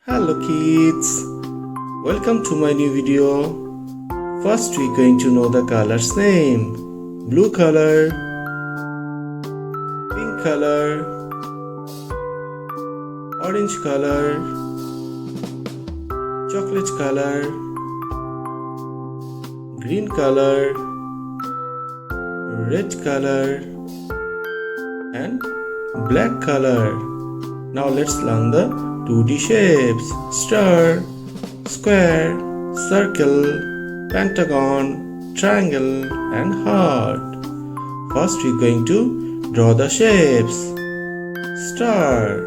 Hello kids, welcome to my new video. First we're going to know the colors name. Blue color, pink color, orange color, chocolate color, green color, red color and black color. Now let's learn the 2D shapes: star, square, circle, pentagon, triangle and heart. First we're going to draw the shapes. Star,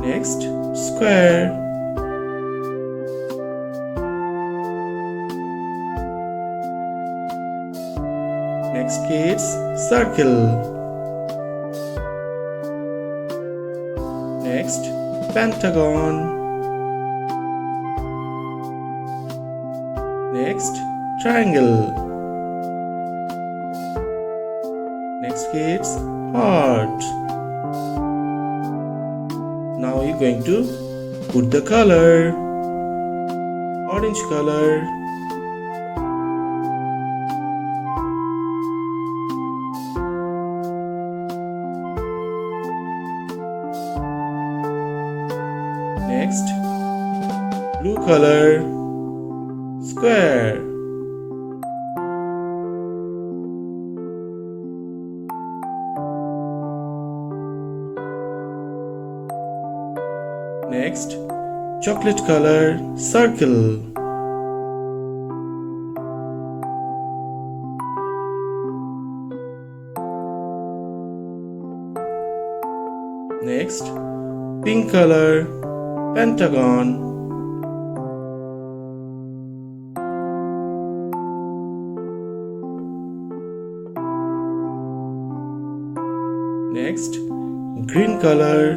next square, next kids circle, next pentagon, next triangle, next kids heart. Now you're going to put the color. Orange color, next blue color, square, next chocolate color, circle, next pink color, pentagon, next green color,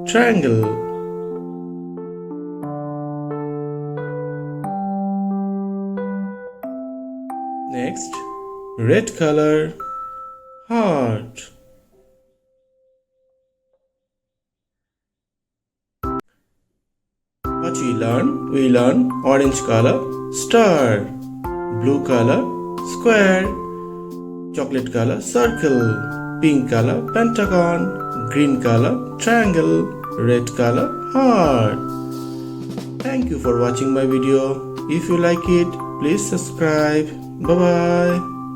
triangle, next red color, heart. What we learn? We learn orange color, star, blue color, square, chocolate color, circle, pink color, pentagon, green color, triangle, red color, heart. Thank you for watching my video. If you like it, please subscribe. Bye bye.